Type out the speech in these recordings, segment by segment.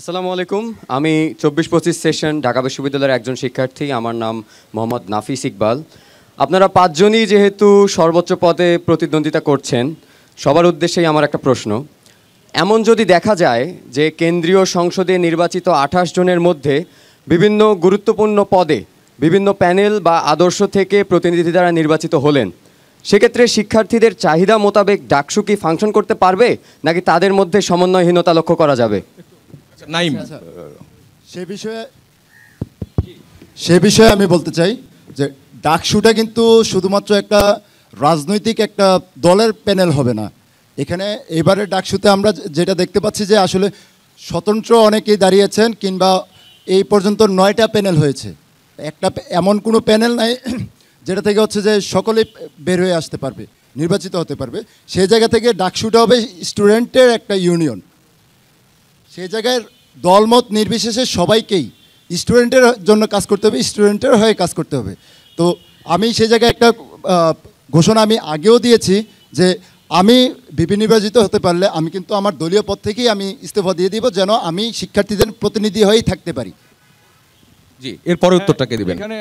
আসসালামু আলাইকুম। আমি 24-25 সেশন ঢাকা বিশ্ববিদ্যালয়ের একজন শিক্ষার্থী। আমার নাম মোহাম্মদ নাফিস ইকবাল। আপনারা পাঁচজনই যেহেতু সর্বোচ্চ পদে প্রতিদ্বন্দ্বিতা করছেন, সবার উদ্দেশ্যেই আমার একটা প্রশ্ন। এমন যদি দেখা যায় যে কেন্দ্রীয় সংসদে নির্বাচিত 28 জনের মধ্যে বিভিন্ন গুরুত্বপূর্ণ পদে বিভিন্ন প্যানেল বা আদর্শ থেকে প্রতিনিধি দ্বারা নির্বাচিত হলেন, সেক্ষেত্রে শিক্ষার্থীদের চাহিদা মোতাবেক ডাকসু কি ফাংশন করতে পারবে, নাকি তাদের মধ্যে সমন্বয়হীনতা লক্ষ্য করা যাবে? নাইম, সে বিষয়ে আমি বলতে চাই যে ডাকসুটা কিন্তু শুধুমাত্র একটা রাজনৈতিক একটা দলের প্যানেল হবে না। এখানে এবারের ডাকসুতে আমরা যেটা দেখতে পাচ্ছি যে আসলে স্বতন্ত্র অনেকেই দাঁড়িয়েছেন, কিংবা এই পর্যন্ত 9টা প্যানেল হয়েছে। একটা এমন কোনো প্যানেল নাই যেটা থেকে হচ্ছে যে সকলেই বের হয়ে আসতে পারবে, নির্বাচিত হতে পারবে। সেই জায়গা থেকে ডাকসুটা হবে স্টুডেন্টের একটা ইউনিয়ন। সেই জায়গায় দলমত নির্বিশেষে সবাইকেই স্টুডেন্টের জন্য কাজ করতে হবে, স্টুডেন্টের হয়ে কাজ করতে হবে। তো আমি সেই জায়গায় একটা ঘোষণা আমি আগেও দিয়েছি যে আমি ভিপি নির্বাচিত হতে পারলে আমি কিন্তু আমার দলীয় পদ থেকেই আমি ইস্তফা দিয়ে দিব, যেন আমি শিক্ষার্থীদের প্রতিনিধি হয়েই থাকতে পারি। জি, এর পরে উত্তরটাকে দিবেন। এখানে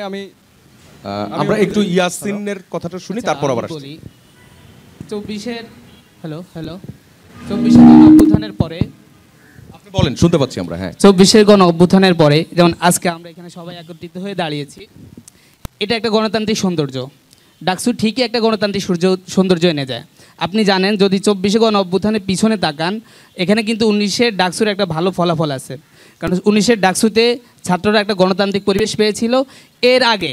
আমরা একটু ইয়াসিনের কথাটা শুনি, তারপর আবার আসছি। 24-এর হ্যালো 24-এর গণ অভ্যুত্থানের পরে আপনি বলেন, শুনতে পাচ্ছি আমরা। হ্যাঁ, 24-এর গণ অভ্যুত্থানের পরে যেমন আজকে আমরা এখানে সবাই একত্রিত হয়ে দাঁড়িয়েছি, এটা একটা গণতান্ত্রিক সৌন্দর্য। ডাকসু ঠিকই একটা গণতান্ত্রিক সৌন্দর্য এনে যায়। আপনি জানেন, যদি 24-এ গণ অভ্যুত্থানের পিছনে তাকান, এখানে কিন্তু 19-এর ডাকসুর একটা ভালো ফলাফল আছে। কারণ 19-এর ডাকসুতে ছাত্ররা একটা গণতান্ত্রিক পরিবেশ পেয়েছিল। এর আগে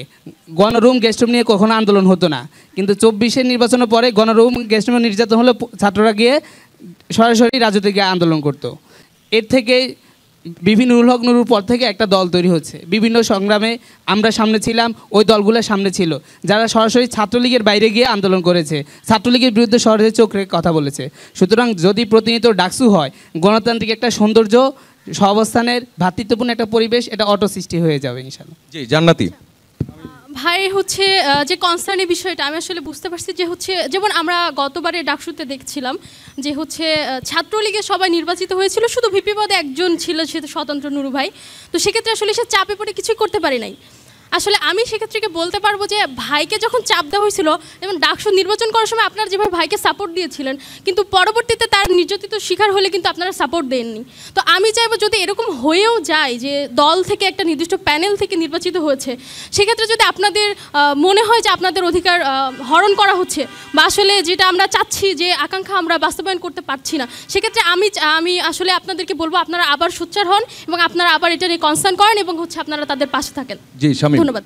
গণরুম গেস্টরুম নিয়ে কখনো আন্দোলন হতো না, কিন্তু 24-এর নির্বাচনের পরে গণরুম গেস্টরুমে নির্যাতন হলে ছাত্ররা গিয়ে সরাসরি রাজপথে গিয়ে আন্দোলন করতো। এর থেকে বিভিন্ন উল হক নুরুর পর থেকে একটা দল তৈরি হচ্ছে। বিভিন্ন সংগ্রামে আমরা সামনে ছিলাম, ওই দলগুলো সামনে ছিল, যারা সরাসরি ছাত্রলীগের বাইরে গিয়ে আন্দোলন করেছে, ছাত্রলীগের বিরুদ্ধে সরাসরি চোখ রেখে কথা বলেছে। সুতরাং যদি প্রতিনিয়ত ডাকসু হয়, গণতান্ত্রিক একটা সৌন্দর্য, সহাবস্থানের ভ্রাতৃত্বপূর্ণ একটা পরিবেশ, এটা অটো সৃষ্টি হয়ে যাবে ইনশাআল্লাহ। জি, জান্নাতি ভাই হচ্ছে যে কনসার্নের বিষয়টা আমি আসলে বুঝতে পারছি যে হচ্ছে, যেমন আমরা গতবারে ডাকসুতে দেখছিলাম যে হচ্ছে ছাত্রলীগের সবাই নির্বাচিত হয়েছিল, শুধু ভিপি পদে একজন ছিল, সে স্বতন্ত্র নুরু ভাই। তো সেক্ষেত্রে আসলে সে চাপে পড়ে কিছুই করতে পারে নাই। আসলে আমি সেক্ষেত্রে বলতে পারবো যে ভাইকে যখন চাপ দেওয়া হয়েছিল, যেমন ডাকসু নির্বাচন করার সময় আপনারা যেভাবে ভাইকে সাপোর্ট দিয়েছিলেন, কিন্তু পরবর্তীতে তার নির্যাতিত শিকার হলে কিন্তু আপনারা সাপোর্ট দেননি। তো আমি চাইবো যদি এরকম হয়েও যায় যে দল থেকে একটা নির্দিষ্ট প্যানেল থেকে নির্বাচিত হয়েছে, সেক্ষেত্রে যদি আপনাদের মনে হয় যে আপনাদের অধিকার হরণ করা হচ্ছে, বা আসলে যেটা আমরা চাচ্ছি যে আকাঙ্ক্ষা আমরা বাস্তবায়ন করতে পারছি না, সেক্ষেত্রে আমি আসলে আপনাদেরকে বলবো আপনারা আবার সোচ্চার হন এবং আপনারা আবার এটা নিয়ে কনসার্ন করেন এবং হচ্ছে আপনারা তাদের পাশে থাকেন। জি, ধন্যবাদ।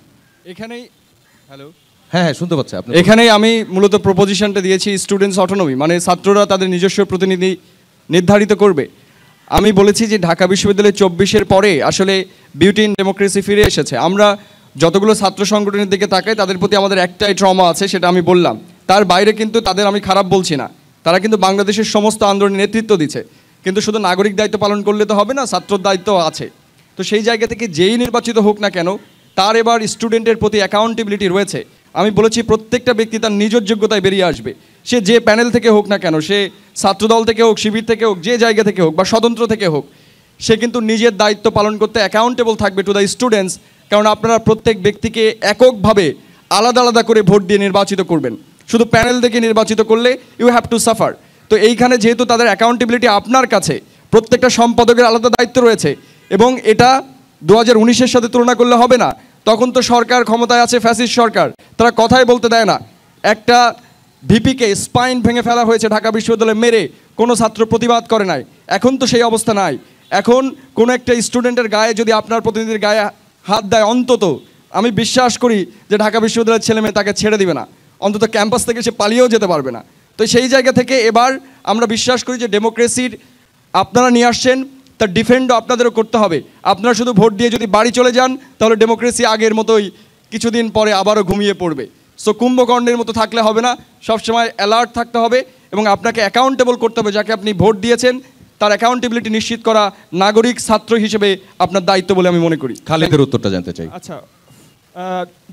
এখানেই হ্যালো হ্যাঁ, শুনতে পাচ্ছি আপনি। এখানেই আমি মূলত প্রপোজিশনটা দিয়েছি স্টুডেন্টস অটোনমি, মানে ছাত্ররা তাদের নিজস্ব প্রতিনিধি নির্ধারিত করবে। আমি বলেছি যে ঢাকা বিশ্ববিদ্যালয়ে 24-এর পরে আসলে বিউটি ইন ডেমোক্রেসি ফিরে এসেছে। আমরা যতগুলো ছাত্র সংগঠনের দিকে তাকাই, তাদের প্রতি আমাদের একটাই ট্রমা আছে, সেটা আমি বললাম। তার বাইরে কিন্তু তাদের আমি খারাপ বলছি না, তারা কিন্তু বাংলাদেশের সমস্ত আন্দোলনের নেতৃত্ব দিচ্ছে। কিন্তু শুধু নাগরিক দায়িত্ব পালন করলে তো হবে না, ছাত্রর দায়িত্ব আছে। তো সেই জায়গা থেকে যেই নির্বাচিত হোক না কেন, তার এবার স্টুডেন্টের প্রতি অ্যাকাউন্টেবিলিটি রয়েছে। আমি বলেছি প্রত্যেকটা ব্যক্তি তার নিজের যোগ্যতায় বেরিয়ে আসবে, সে যে প্যানেল থেকে হোক না কেন, সে ছাত্রদল থেকে হোক, শিবির থেকে হোক, যে জায়গা থেকে হোক বা স্বতন্ত্র থেকে হোক, সে কিন্তু নিজের দায়িত্ব পালন করতে অ্যাকাউন্টেবল থাকবে টু দ্য স্টুডেন্টস। কারণ আপনারা প্রত্যেক ব্যক্তিকে এককভাবে আলাদা আলাদা করে ভোট দিয়ে নির্বাচিত করবেন, শুধু প্যানেল থেকে নির্বাচিত করলে ইউ হ্যাভ টু সাফার। তো এইখানে যেহেতু তাদের অ্যাকাউন্টেবিলিটি আপনার কাছে, প্রত্যেকটা সম্পাদকের আলাদা দায়িত্ব রয়েছে, এবং এটা 2019-এর সাথে তুলনা করলে হবে না। তখন তো সরকার ক্ষমতায় আছে, ফ্যাসিস্ট সরকার, তারা কথাই বলতে দেয় না। একটা ভিপিকে স্পাইন ভেঙে ফেলা হয়েছে ঢাকা বিশ্ববিদ্যালয়ে মেরে, কোনো ছাত্র প্রতিবাদ করে নাই। এখন তো সেই অবস্থা নাই। এখন কোনো একটা স্টুডেন্টের গায়ে যদি আপনার প্রতিনিধির গায়ে হাত দেয়, অন্তত আমি বিশ্বাস করি যে ঢাকা বিশ্ববিদ্যালয়ের ছেলে মেয়ে তাকে ছেড়ে দিবে না, অন্তত ক্যাম্পাস থেকে সে পালিয়েও যেতে পারবে না। তো সেই জায়গা থেকে এবার আমরা বিশ্বাস করি যে ডেমোক্রেসির আপনারা নিয়ে আসছেন, তার ডিফেন্ডও আপনাদেরও করতে হবে। আপনারা শুধু ভোট দিয়ে যদি বাড়ি চলে যান, তাহলে ডেমোক্রেসি আগের মতোই কিছুদিন পরে আবারও ঘুমিয়ে পড়বে। সো কুম্ভকর্ণের মতো থাকলে হবে না, সবসময় অ্যালার্ট থাকতে হবে এবং আপনাকে অ্যাকাউন্টেবল করতে হবে। যাকে আপনি ভোট দিয়েছেন তার অ্যাকাউন্টেবিলিটি নিশ্চিত করা নাগরিক ছাত্র হিসেবে আপনার দায়িত্ব বলে আমি মনে করি। খালেদের উত্তরটা জানতে চাই। আচ্ছা,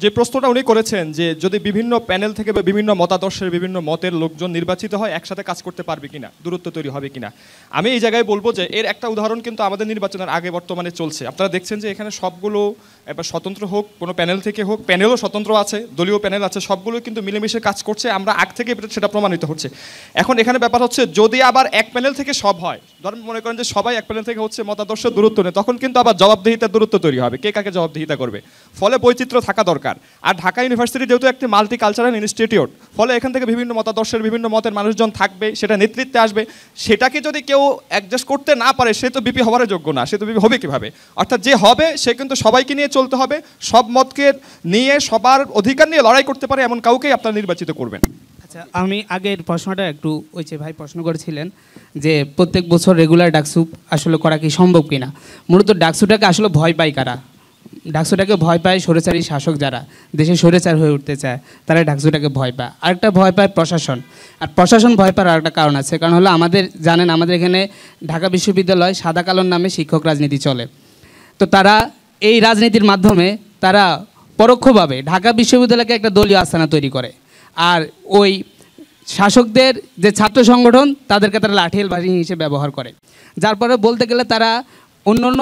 যে প্রশ্নটা উনি করেছেন যে যদি বিভিন্ন প্যানেল থেকে বা বিভিন্ন মতাদর্শের বিভিন্ন মতের লোকজন নির্বাচিত হয় একসাথে কাজ করতে পারবে কিনা, দূরত্ব তৈরি হবে কিনা, আমি এই জায়গায় বলবো যে এর একটা উদাহরণ কিন্তু আমাদের নির্বাচনের আগে বর্তমানে চলছে। আপনারা দেখছেন যে এখানে সবগুলো এবার স্বতন্ত্র হোক কোনো প্যানেল থেকে হোক, প্যানেলও স্বতন্ত্র আছে, দলীয় প্যানেল আছে, সবগুলো কিন্তু মিলেমিশে কাজ করছে, আমরা আগ থেকে সেটা প্রমাণিত হচ্ছে। এখন এখানে ব্যাপার হচ্ছে যদি আবার এক প্যানেল থেকে সব হয়, ধরেন মনে করেন যে সবাই এক প্যানেল থেকে হচ্ছে মতাদর্শ দূরত্ব নেই, তখন কিন্তু আবার জবাবদিহিতার দূরত্ব তৈরি হবে, কে কাকে জবাবদিহিতা করবে। ফলে বৈচিত্র্য থাকা দরকার। আর ঢাকা ইউনিভার্সিটি যেহেতু একটি মাল্টি কালচারাল ইনস্টিটিউট, ফলে এখান থেকে বিভিন্ন মতাদর্শের বিভিন্ন মতের মানুষজন থাকবে, সেটা নেতৃত্বে আসবে। সেটাকে যদি কেউ অ্যাডজাস্ট করতে না পারে সে তো বিপি হওয়ার যোগ্য না, সে তো বিপি হবে কীভাবে? অর্থাৎ যে হবে সে কিন্তু সবাইকে নিয়ে চলতে হবে, সব মতকে নিয়ে সবার অধিকার নিয়ে লড়াই করতে পারে এমন কাউকেই আপনারা নির্বাচিত করবেন। আচ্ছা, আমি আগের প্রশ্নটা একটু ওই যে ভাই প্রশ্ন করেছিলেন যে প্রত্যেক বছর রেগুলার ডাকসু আসলে করা কি সম্ভব কিনা। মূলত ডাকসুটাকে আসলে ভয় পায় কারা? ডাকসুটাকে ভয় পায় স্বৈরাচারী শাসক, যারা দেশে স্বৈরাচার হয়ে উঠতে চায় তারা ডাকসুটাকে ভয় পায়। আরেকটা ভয় পায় প্রশাসন। আর প্রশাসন ভয় পাওয়ার আরেকটা কারণ আছে, কারণ হলো আমাদের জানেন আমাদের এখানে ঢাকা বিশ্ববিদ্যালয় সাদা কালোর নামে শিক্ষক রাজনীতি চলে। তো তারা এই রাজনীতির মাধ্যমে তারা পরোক্ষভাবে ঢাকা বিশ্ববিদ্যালয়কে একটা দলীয় আস্তানা তৈরি করে। আর ওই শাসকদের যে ছাত্র সংগঠন তাদেরকে তারা লাঠিয়াল বাহিনী হিসেবে ব্যবহার করে। যার পরে বলতে গেলে তারা অন্য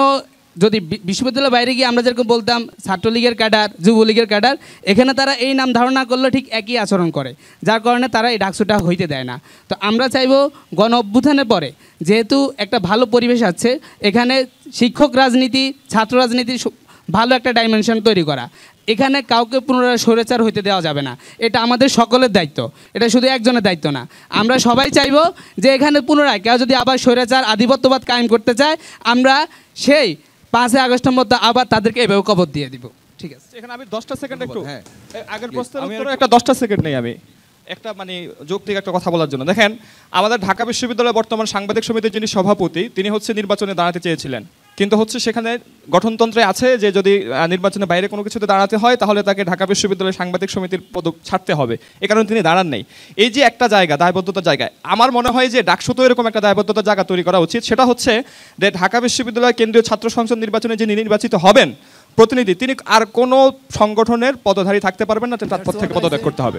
যদি বিশ্ববিদ্যালয়ের বাইরে গিয়ে আমরা যেরকম বলতাম ছাত্রলীগের ক্যাডার, যুবলীগের ক্যাডার, এখানে তারা এই নাম ধারণা করলে ঠিক একই আচরণ করে, যার কারণে তারা এই ডাকসুটা হইতে দেয় না। তো আমরা চাইব গণ অভ্যুত্থানের পরে যেহেতু একটা ভালো পরিবেশ আছে, এখানে শিক্ষক রাজনীতি, ছাত্র রাজনীতির ভালো একটা ডাইমেনশন তৈরি করা। এখানে কাউকে পুনরায় স্বৈরাচার হইতে দেওয়া যাবে না, এটা আমাদের সকলের দায়িত্ব, এটা শুধু একজনের দায়িত্ব না। আমরা সবাই চাইব যে এখানে পুনরায় কেউ যদি আবার স্বৈরাচার আধিপত্যবাদ কায়েম করতে চায়, আমরা সেই 5 আগস্টের মধ্যে আবার তাদেরকে এভাবে কবর দিয়ে দিব। ঠিক আছে, এখানে আমি 10টা সেকেন্ড একটু আগের প্রশ্নের উত্তরে একটা 10টা সেকেন্ড নেই আমি একটা মানে যৌক্তিক একটা কথা বলার জন্য। দেখেন আমাদের ঢাকা বিশ্ববিদ্যালয়ের বর্তমান সাংবাদিক সমিতির যিনি সভাপতি, তিনি হচ্ছে নির্বাচনে দাঁড়াতে চেয়েছিলেন, কিন্তু হচ্ছে সেখানে গঠনতন্ত্রে আছে যে যদি নির্বাচনের বাইরে কোনো কিছুতে দাঁড়াতে হয় তাহলে তাকে ঢাকা বিশ্ববিদ্যালয়ের সাংবাদিক সমিতির পদ ছাড়তে হবে, এ কারণে তিনি দাঁড়ান নেই। এই যে একটা জায়গা দায়বদ্ধতার জায়গায়, আমার মনে হয় যে ডাকসুতো এরকম একটা দায়বদ্ধতার জায়গা তৈরি করা উচিত। সেটা হচ্ছে যে ঢাকা বিশ্ববিদ্যালয় কেন্দ্রীয় ছাত্র সংসদ নির্বাচনে যিনি নির্বাচিত হবেন প্রতিনিধি, তিনি আর কোনো সংগঠনের পদধারী থাকতে পারবেন না, তার পদ থেকে পদত্যাগ করতে হবে।